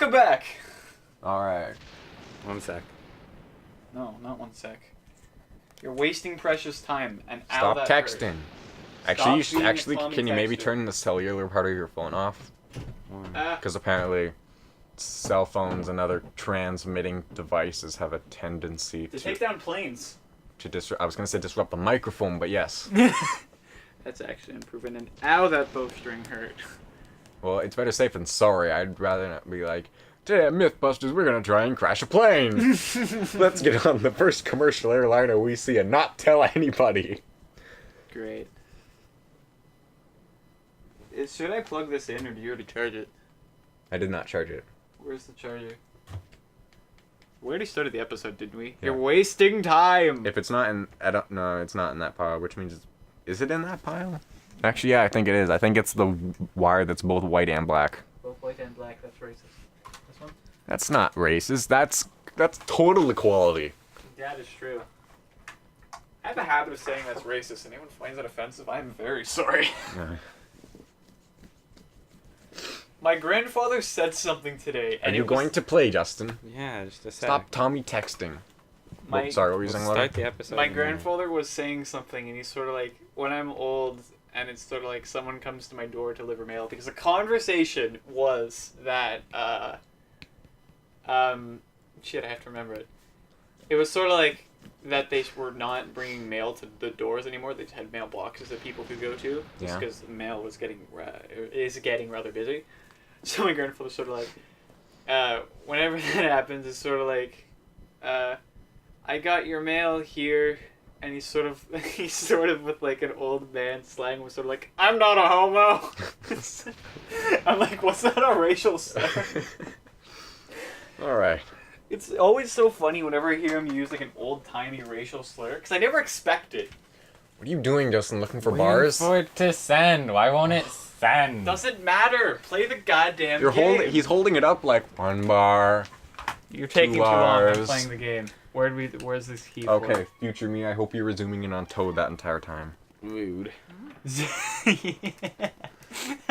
Welcome back! Alright. 1 sec. No, not 1 sec. You're wasting precious time, and Stop that texting. Stop Actually, being a can you maybe texter. turn the cellular part of your phone off? Ah, Because apparently, cell phones and other transmitting devices have a tendency to take down planes. I was going to say disrupt the microphone, but yes. That's actually unproven, and ow, that bowstring hurt. Well, it's better safe than sorry. I'd rather not be like, today at Mythbusters, we're going to try and crash a plane. Let's get on the first commercial airliner we see and not tell anybody. Great. Should I plug this in, or do you already charge it? I did not charge it. Where's the charger? We already started the episode, didn't we? Yeah. You're wasting time! If it's not in, I don't know, it's not in that pile, which means is it in that pile? Actually, yeah, I think it is. I think it's the wire that's both white and black. Both white and black, that's racist. This one? That's not racist. That's total equality. That is true. I have a habit of saying that's racist. Anyone finds that offensive, I'm very sorry. My grandfather said something today. Are you going to play, Justin? Yeah, just a sec. Stop Tommy texting. My, Sorry, what were you Let's saying, start Logan? the episode. my grandfather was saying something, and he's sort of like, when I'm old, and it's sort of like someone comes to my door to deliver mail, because the conversation was that, shit, I have to remember it. It was sort of like that they were not bringing mail to the doors anymore. They had mail boxes that people could go to, just Yeah. because the mail was is getting rather busy. So my grandfather's sort of like, whenever that happens, it's sort of like, I got your mail here, and he's sort of with like an old man slang, was sort of like, I'm not a homo. I'm like, was that a racial slur? Alright. It's always so funny whenever I hear him use like an old-timey racial slur, because I never expect it. What are you doing, Justin? Looking for bars? For it to send. Why won't it send? Doesn't matter. Play the goddamn game. He's holding it up like 1 bar. You're taking too long. I'm bars. playing the game. Where's this key Okay, future me, I hope you were zooming in on Toad that entire time. Rude. for?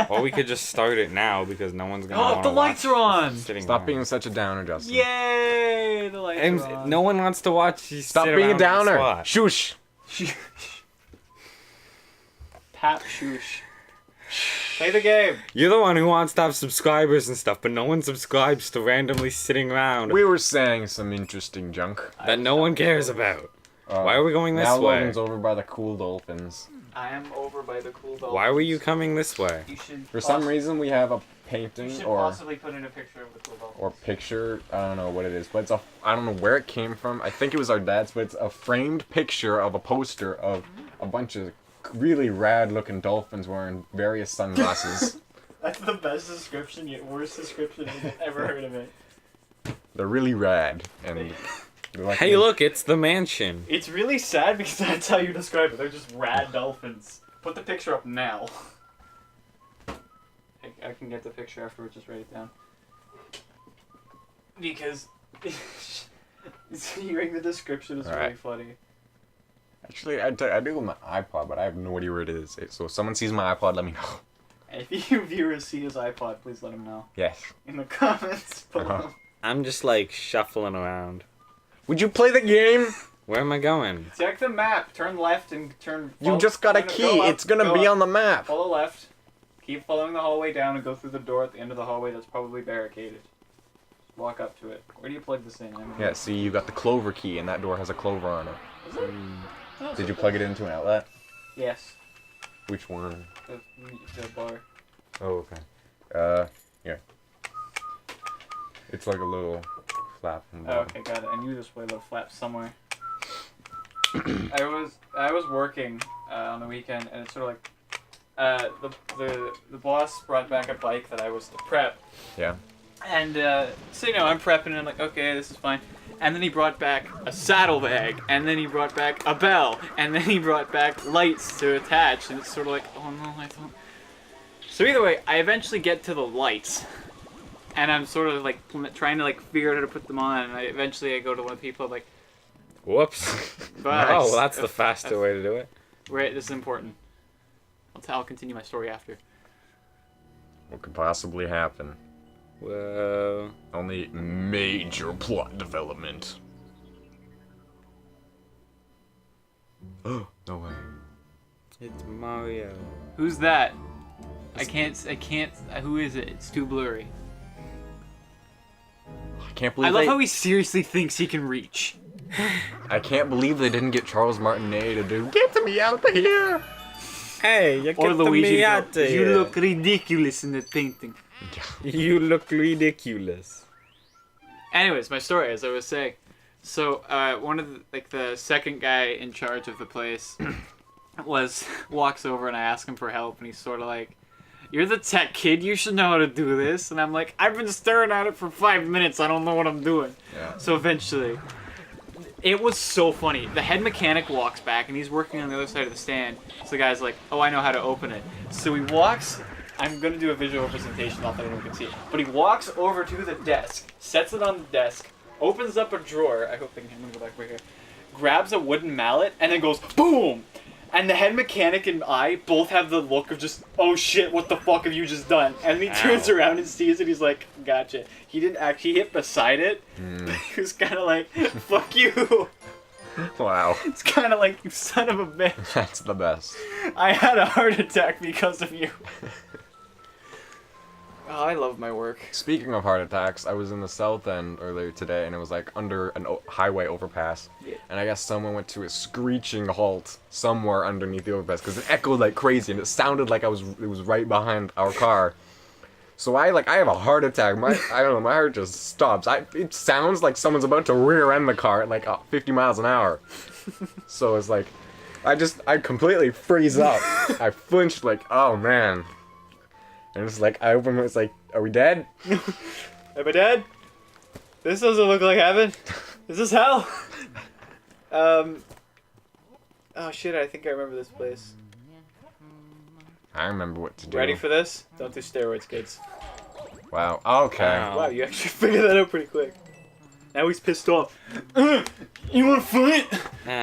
Or we could just start it now because no one's gonna. Oh, wanna the lights watch are on! sitting Stop around. being such a downer, Justin. Yay! The lights And are on. no one wants to watch you Stop sit being a around in the downer. spot. Shush. Tap shoosh. Play the game. You're the one who wants to have subscribers and stuff, but no one subscribes to randomly sitting around We were saying some interesting junk. that no one cares about. Why are we going this now way? Logan's over by the cool dolphins. I am over by the cool dolphins. Why were you coming this way? You should For some possi- reason, we have a You painting should or possibly put in a picture of the cool dolphins. picture. I don't know what it is, but it's I don't know where it came from. I think it was our dad's, but it's a framed picture of a poster of a bunch of really rad-looking dolphins wearing various sunglasses. That's the best description yet worst description I've ever heard of it. They're really rad, and they're like, Hey, look, it's the mansion. It's really sad because that's how you describe it. They're just rad dolphins. Put the picture up now. I can get the picture afterwards, just write it down. Because hearing the description is really Alright. funny. Actually, I do have my iPod, but I have no idea where it is. So if someone sees my iPod, let me know. And if you viewers see his iPod, please let him know. Yes. In the comments below. Uh-huh. I'm just like shuffling around. Would you play the game? Where am I going? Check the map. Turn left and turn... You just got a key. Go up, It's gonna go be up. on the map. Follow left. Keep following the hallway down and go through the door at the end of the hallway that's probably barricaded. Walk up to it. Where do you plug this in? Yeah, see, you got the clover key, and that door has a clover on it. Is it? Oh, Did you plug it into an outlet? Yes. Which one? The bar. Oh, here. It's like a little flap. in the Oh, bottom. okay, got it. I knew this way little flap somewhere. I was working on the weekend, and it's sort of like the boss brought back a bike that I was to prep. Yeah. And so I'm prepping, and I'm like, okay, this is fine. And then he brought back a saddlebag, and then he brought back a bell, and then he brought back lights to attach, and it's sort of like, oh no, I don't. So either way, I eventually get to the lights, and I'm sort of like trying to like figure out how to put them on, and eventually I go to one of the people, I'm like, Whoops. but Oh, well, that's the faster way to do it. Right, this is important. I'll continue my story after. What could possibly happen? Whoa. Only major plot development. Oh, no way. It's Mario. Who's that? I can't. Who is it? It's too blurry. I can't believe I love how he seriously thinks he can reach. I can't believe they didn't get Charles Martinet to do "Get me out of here." Hey, you Or get Luigi. me out of You here. look ridiculous in that painting. You look ridiculous. Anyways, my story, as I was saying. So, one of the second guy in charge of the place walks over and I ask him for help, and he's sort of like, "You're the tech kid, you should know how to do this." And I'm like, "I've been staring at it for 5 minutes, I don't know what I'm doing." Yeah. So eventually, it was so funny. The head mechanic walks back and he's working on the other side of the stand. So the guy's like, "Oh, I know how to open it." So he walks, I'm going to do a visual representation, not that anyone can see it. But he walks over to the desk, sets it on the desk, opens up a drawer. I hope they can, I'm going to go back right here. Grabs a wooden mallet and then goes, boom! And the head mechanic and I both have the look of just, oh shit, what the fuck have you just done? And he turns around and sees it, he's like, gotcha. He didn't actually hit beside it. He was kind of like, fuck you. Wow. It's kind of like, you son of a bitch. That's the best. I had a heart attack because of you. Oh, I love my work. Speaking of heart attacks, I was in the South End earlier today, and it was like under an highway overpass. Yeah. And I guess someone went to a screeching halt somewhere underneath the overpass because it echoed like crazy, and it sounded like it was right behind our car. So I have a heart attack. I don't know, my heart just stops. It sounds like someone's about to rear end the car at like 50 miles an hour. So it's like, I completely freeze up. I flinched like, oh man. And it's like, I open it, it's like, are we dead? Am I dead? This doesn't look like heaven. Is this hell? Oh shit, I think I remember this place. I remember what to do. Ready for this? Don't do steroids, kids. Wow, okay. Wow, you actually figured that out pretty quick. Now he's pissed off. You wanna fight?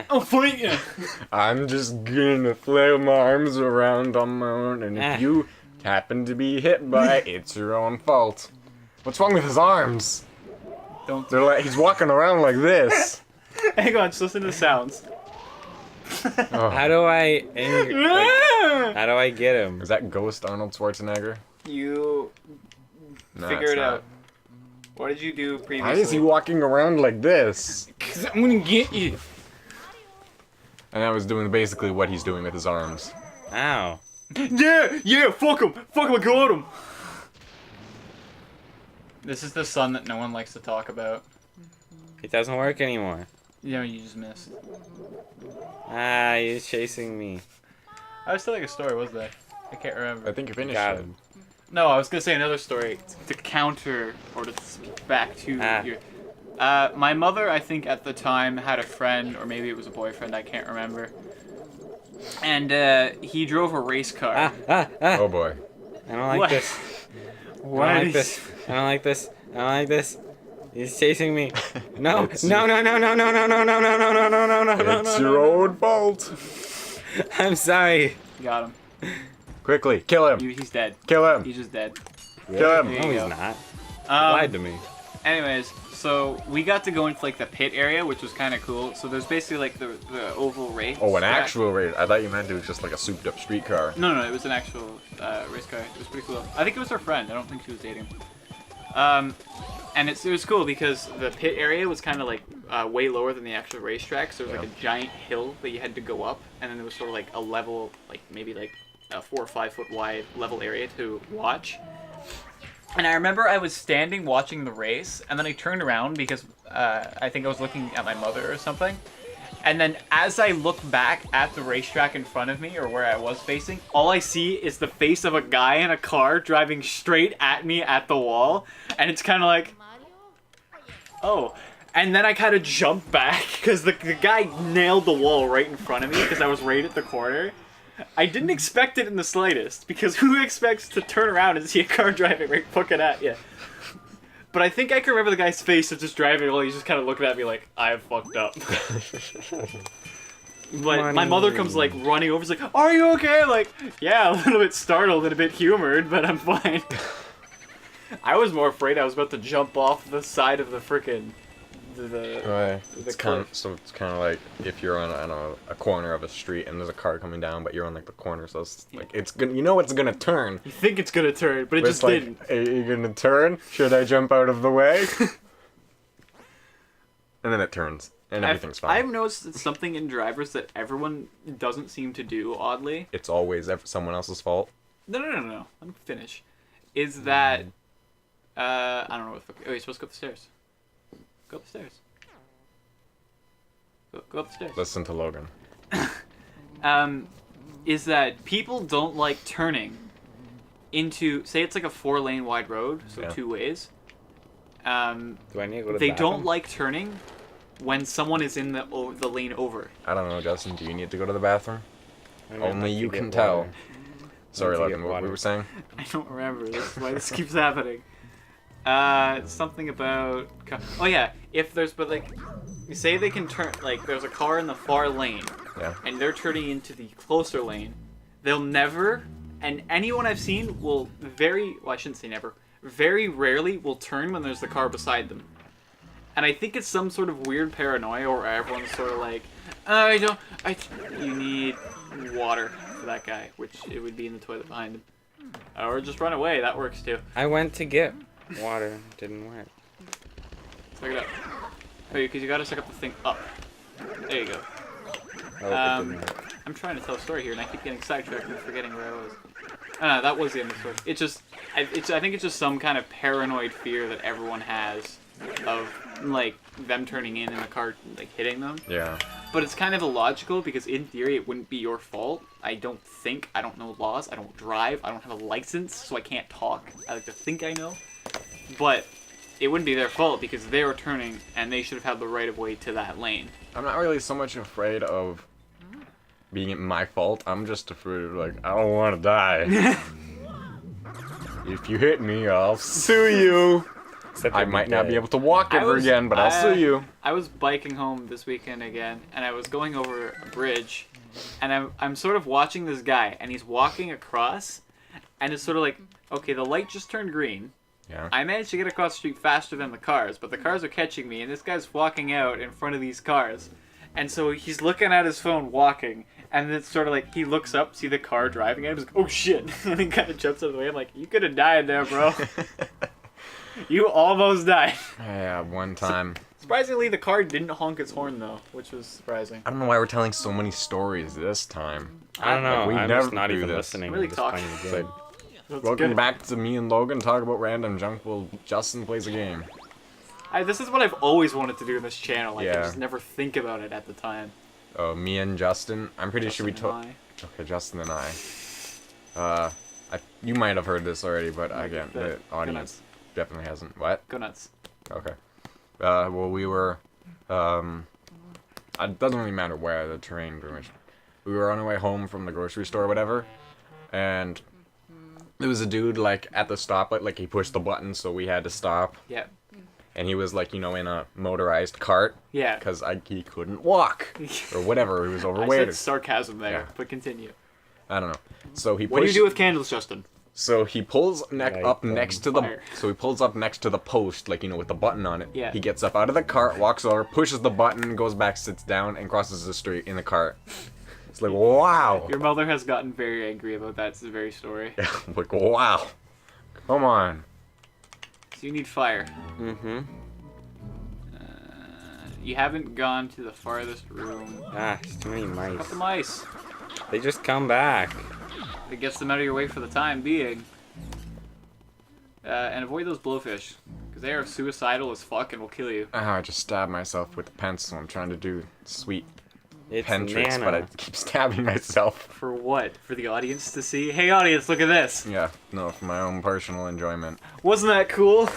I'll fight you. I'm just gonna flail my arms around on my own, and if you happen to be hit by it, it's your own fault. What's wrong with his arms? They're like, he's walking around like this. Hang on, just listen to the sounds. Oh. How do I how do I get him? Is that Ghost Arnold Schwarzenegger? You No, figure it's it not. out. What did you do previously? Why is he walking around like this? Cause I'm gonna get you. And I was doing basically what he's doing with his arms. Ow. Yeah, fuck him, I got him. This is the son that no one likes to talk about. It doesn't work anymore. Yeah, you just missed. He's chasing me. I was telling a story, was that? I can't remember. I think you finished Got it. him. No, I was gonna say another story to counter or to back to your. My mother, I think at the time, had a friend, or maybe it was a boyfriend. I can't remember. And he drove a race car. Oh boy. I don't like What? this. What I don't like is- this. I don't like this. I don't like this. He's chasing me. No. It's- No. It's your own fault. I'm sorry. Got him. Quickly, kill him. He's dead. Kill him. He's just dead. Kill him. There No, you he's go. not. He lied to me. Anyways, so we got to go into like the pit area, which was kind of cool. So there's basically like the oval race. Oh, an track. actual race. I thought you meant it was just like a souped up streetcar. No, it was an actual race car. It was pretty cool. I think it was her friend. I don't think she was dating. And it was cool because the pit area was kind of like way lower than the actual racetrack. So there was like a giant hill that you had to go up, and then there was sort of like a level, like maybe like a 4 or 5 foot wide level area to watch. And I remember I was standing watching the race, and then I turned around because I think I was looking at my mother or something. And then as I look back at the racetrack in front of me, or where I was facing, all I see is the face of a guy in a car driving straight at me at the wall. And it's kind of like, oh. And then I kind of jumped back because the guy nailed the wall right in front of me because I was right at the corner. I didn't expect it in the slightest, because who expects to turn around and see a car driving right fucking at you? But I think I can remember the guy's face of just driving while he's just kind of looking at me like, I have fucked up. But my mother comes like running over, she's like, are you okay? Like, yeah, a little bit startled and a bit humored, but I'm fine. I was more afraid I was about to jump off the side of the frickin' Right. the It's kind cliff. so it's kind of like if you're on I don't know a corner of a street and there's a car coming down, but you're on like the corner, so it's like it's gonna you know it's gonna turn. You think it's gonna turn, but it But just it's like, didn't. are you gonna turn? Should I jump out of the way? And then it turns, and everything's fine. I've noticed something in drivers that everyone doesn't seem to do, oddly. It's always someone else's fault. No. Let me finish. Is that... I don't know what the fuck... Oh, you're supposed to go up the stairs. Go up the stairs. Go up the stairs. Listen to Logan. Is that people don't like turning into... Say it's like a 4-lane wide road, so Yeah. 2 ways. Do I need to go to the They bathroom? don't like turning when someone is in the lane over. I don't know, Justin. Do you need to go to the bathroom? I might Only have to you get can water. tell. I Sorry, need to Logan. get What we water. were saying? I don't remember. This is why this keeps happening. Something about... Oh, yeah. If there's... But, like... You say they can turn... Like, there's a car in the far lane. Yeah. And they're turning into the closer lane. They'll never... And anyone I've seen will very... Well, I shouldn't say never. Very rarely will turn when there's the car beside them. And I think it's some sort of weird paranoia where everyone's sort of like... You need water for that guy. Which it would be in the toilet behind him. Or just run away. That works, too. I went to get water. Didn't work. Suck it up. Oh, because you gotta suck up the thing up. There you go. I hope it didn't work. I'm trying to tell a story here, and I keep getting sidetracked and forgetting where I was. That was the end of the story. It's just... I think it's just some kind of paranoid fear that everyone has of, like, them turning in and the car, like, hitting them. Yeah. But it's kind of illogical because, in theory, it wouldn't be your fault. I don't think. I don't know laws. I don't drive. I don't have a license, so I can't talk. I like to think I know. But it wouldn't be their fault because they were turning, and they should have had the right of way to that lane. I'm not really so much afraid of being my fault. I'm just afraid of, like, I don't want to die. If you hit me, I'll sue you. Except I I'd be might not be dead. able to walk ever again, but I'll sue you. I was biking home this weekend again, and I was going over a bridge, and I'm sort of watching this guy, and he's walking across, and it's sort of like, okay, the light just turned green. Yeah. I managed to get across the street faster than the cars, but the cars are catching me, and this guy's walking out in front of these cars. And so he's looking at his phone walking, and it's sort of like, he looks up, see the car driving at him, he's like, oh shit, and he kind of jumps out of the way. I'm like, you could have died there, bro. You almost died. Yeah, one time. Surprisingly, the car didn't honk its horn, though, which was surprising. I don't know why we're telling so many stories this time. I don't know. Like, we I'm never just not do even this. listening. I'm really I'm just talking. playing the It's game. like, That's welcome good. back to me and Logan talk about random junk while Justin plays a game. This is what I've always wanted to do in this channel. Like, I Yeah. just never think about it at the time. Oh, me and Justin. I'm pretty sure we Justin told. and Okay, Justin and I. You might have heard this already, but again, Go the audience definitely hasn't. What? Go nuts. Okay. Well, we were. It doesn't really matter where the terrain, pretty much. We were on our way home from the grocery store or whatever, and there was a dude like at the stoplight, like he pushed the button, so we had to stop, Yeah. and he was like, you know, in a motorized cart, Yeah. because he couldn't walk or whatever. He was I overweight. said sarcasm there, Yeah. but continue. I don't know. So he What do you pushed. do with candles, Justin? So he pulls Light up them. next to the. Fire. So he pulls up next to the post, like, you know, with the button on it. Yeah. He gets up out of the cart, walks over, pushes the button, goes back, sits down, and crosses the street in the cart. It's like, wow. Your mother has gotten very angry about that very story. Yeah, I'm like, wow. Come on. So you need fire. Mm-hmm. You haven't gone to the farthest room. Ah, there's too many mice. Cut the mice. They just come back. It gets them out of your way for the time being. And avoid those blowfish. Because they are suicidal as fuck and will kill you. I just stabbed myself with a pencil. I'm trying to do sweet It's pen tricks, Nana. but I keep stabbing myself. For what? For the audience to see? Hey audience, look at this! Yeah, no, for my own personal enjoyment. Wasn't that cool?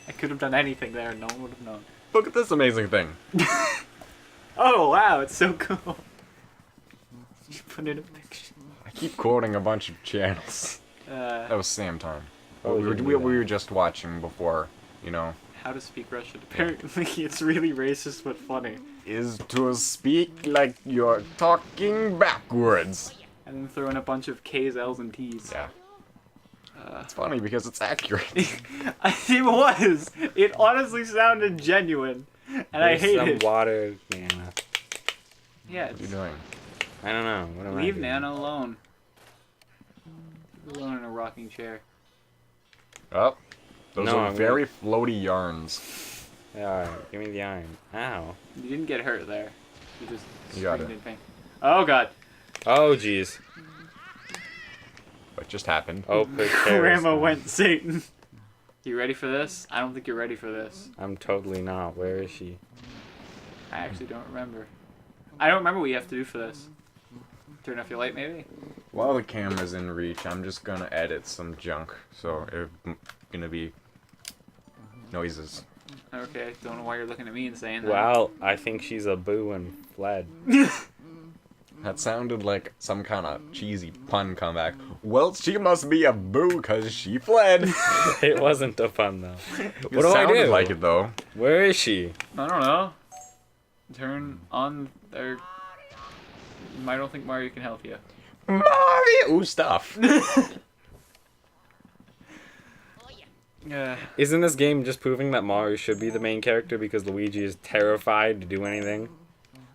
I could have done anything there, no one would have known. Look at this amazing thing. Oh wow, it's so cool. You put in a picture. I keep quoting a bunch of channels. That was Sam time. Oh, we were just watching before, you know. How to speak Russian. Apparently it's really racist but funny. Is to speak like you're talking backwards. And then throw in a bunch of K's, L's, and T's. Yeah. It's funny because it's accurate. It was. It honestly sounded genuine, and I hate some it. water, Nana. Yeah. What are you doing? I don't know. What am I Leave doing? Nana alone. Leave her alone in a rocking chair. Oh, those No, are I'm very floaty yarns. Yeah, give me the iron. Ow. You didn't get hurt there. You just You got screamed it. in pain. Oh god. Oh, jeez. What just happened? Oh, Grandma went Satan. You ready for this? I don't think you're ready for this. I'm totally not. Where is she? I actually don't remember. I don't remember what you have to do for this. Turn off your light, maybe? While the camera's in reach, I'm just gonna edit some junk. So it's gonna be noises. Okay, don't know why you're looking at me and saying that. Well, I think she's a boo and fled. That sounded like some kind of cheesy pun comeback. Well, she must be a boo because she fled. It wasn't a fun though. It What do I sounded do? like it though. Where is she? I don't know. Turn on their... I don't think Mario can help you. Mario! Ooh, stuff. Yeah. Isn't this game just proving that Mario should be the main character because Luigi is terrified to do anything?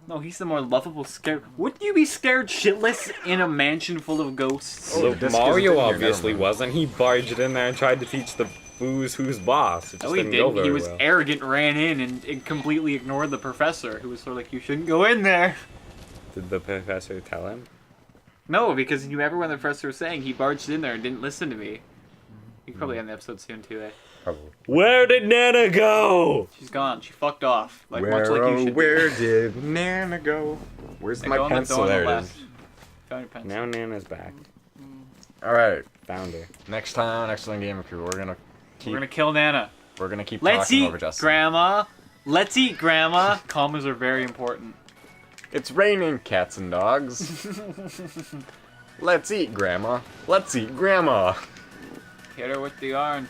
No, he's the more lovable scared. Wouldn't you be scared shitless in a mansion full of ghosts? Oh, So the disc isn't Mario in here, obviously never mind. wasn't. He barged in there and tried to teach the boos who's boss. It just No, he didn't go didn't. very He was well. arrogant, ran in, and completely ignored the professor, who was sort of like, you shouldn't go in there. Did the professor tell him? No, because you remember when the professor was saying he barged in there and didn't listen to me. You can probably end the episode soon, too, eh? Probably. Where did Nana go? She's gone. She fucked off. Like, much like you should. where did Nana go? Where's my pencil? There it is. Found your pencil. Now Nana's back. Alright, Found her. next time, next on Game of Crew, we're gonna keep We're gonna kill Nana. Let's talking eat, over Justin. Grandma. Let's eat, Grandma. Commas are very important. It's raining cats and dogs. Let's eat, Grandma. Let's eat, Grandma. Hit her with the orange.